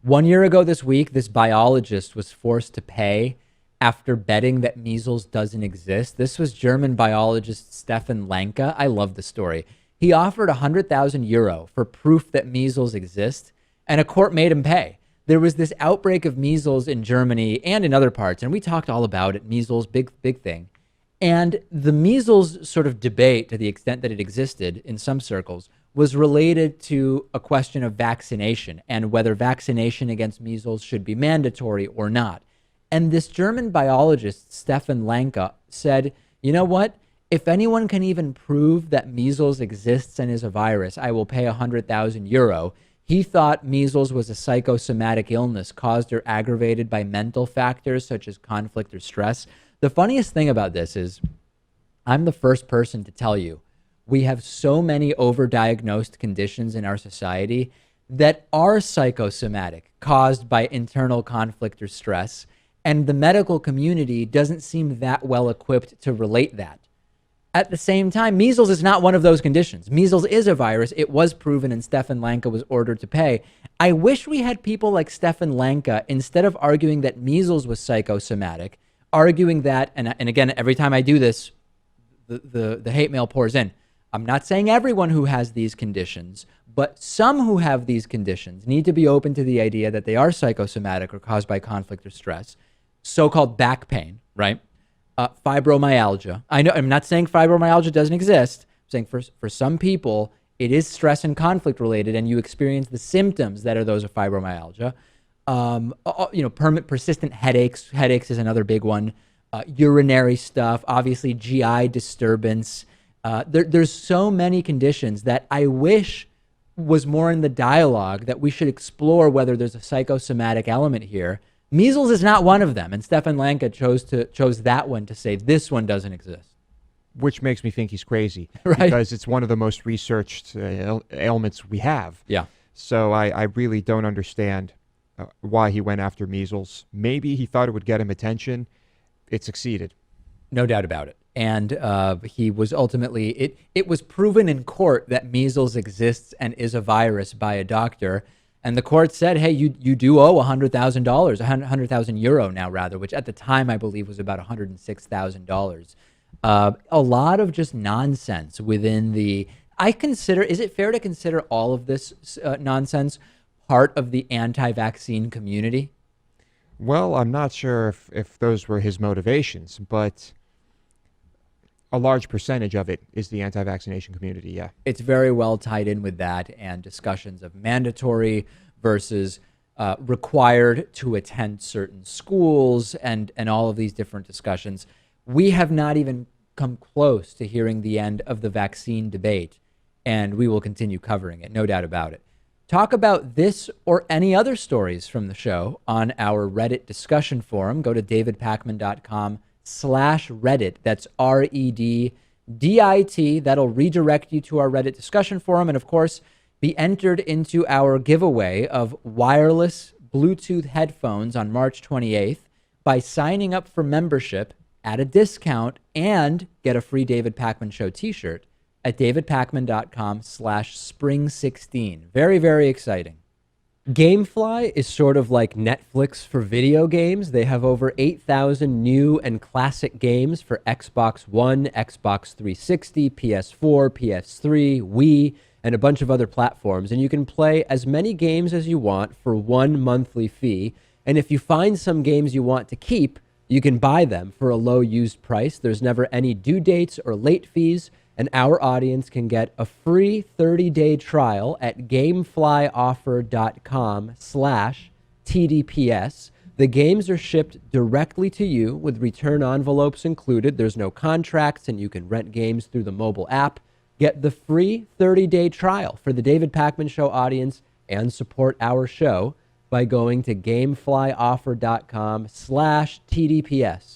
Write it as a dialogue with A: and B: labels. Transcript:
A: 1 year ago this week, this biologist was forced to pay after betting that measles doesn't exist. This was German biologist Stefan Lanka. I love the story. He offered €100,000 for proof that measles exist, and a court made him pay. There was this outbreak of measles in Germany and in other parts, and we talked all about it. Measles, big thing. And the measles sort of debate, to the extent that it existed in some circles, was related to a question of vaccination and whether vaccination against measles should be mandatory or not. And this German biologist, Stefan Lanka, said, you know what? If anyone can even prove that measles exists and is a virus, I will pay €100,000. He thought measles was a psychosomatic illness caused or aggravated by mental factors such as conflict or stress. The funniest thing about this is I'm the first person to tell you we have so many overdiagnosed conditions in our society that are psychosomatic, caused by internal conflict or stress, and the medical community doesn't seem that well equipped to relate that. At the same time, measles is not one of those conditions. Measles is a virus. It was proven, and Stefan Lanka was ordered to pay. I wish we had people like Stefan Lanka, instead of arguing that measles was psychosomatic, arguing that, and again, every time I do this, the hate mail pours in. I'm not saying everyone who has these conditions, but some who have these conditions need to be open to the idea that they are psychosomatic or caused by conflict or stress. So-called back pain, right? Fibromyalgia. I know I'm not saying fibromyalgia doesn't exist. I'm saying for some people, it is stress and conflict related, and you experience the symptoms that are those of fibromyalgia. Persistent headaches. Headaches is another big one. Urinary stuff, obviously GI disturbance. There's so many conditions that I wish was more in the dialogue, that we should explore whether there's a psychosomatic element here. Measles is not one of them, and Stefan Lanka chose that one to say this one doesn't exist.
B: Which makes me think he's crazy,
A: right?
B: Because it's one of the most researched ailments we have.
A: Yeah.
B: So I really don't understand why he went after measles. Maybe he thought it would get him attention. It succeeded.
A: No doubt about it. And he was ultimately, it was proven in court that measles exists and is a virus by a doctor. And the court said, hey, you do owe $100,000, €100,000 now rather, which at the time I believe was about $106,000. A lot of just nonsense within the, is it fair to consider all of this nonsense part of the anti-vaccine community?
B: Well, I'm not sure if those were his motivations, but a large percentage of it is the anti-vaccination community, yeah.
A: It's very well tied in with that, and discussions of mandatory versus required to attend certain schools and all of these different discussions. We have not even come close to hearing the end of the vaccine debate, and we will continue covering it, no doubt about it. Talk about this or any other stories from the show on our Reddit discussion forum. Go to davidpakman.com/Reddit. That's REDDIT. That'll redirect you to our Reddit discussion forum. And of course, be entered into our giveaway of wireless Bluetooth headphones on March 28th by signing up for membership at a discount and get a free David Pakman Show t-shirt at davidpakman.com/spring16. Very, very exciting. Gamefly is sort of like Netflix for video games. They have over 8,000 new and classic games for Xbox One, Xbox 360, PS4, PS3, Wii, and a bunch of other platforms. And you can play as many games as you want for one monthly fee. And if you find some games you want to keep, you can buy them for a low used price. There's never any due dates or late fees. And our audience can get a free 30-day trial at gameflyoffer.com/TDPS. The games are shipped directly to you with return envelopes included. There's no contracts, and you can rent games through the mobile app. Get the free 30-day trial for the David Pakman Show audience and support our show by going to gameflyoffer.com/TDPS.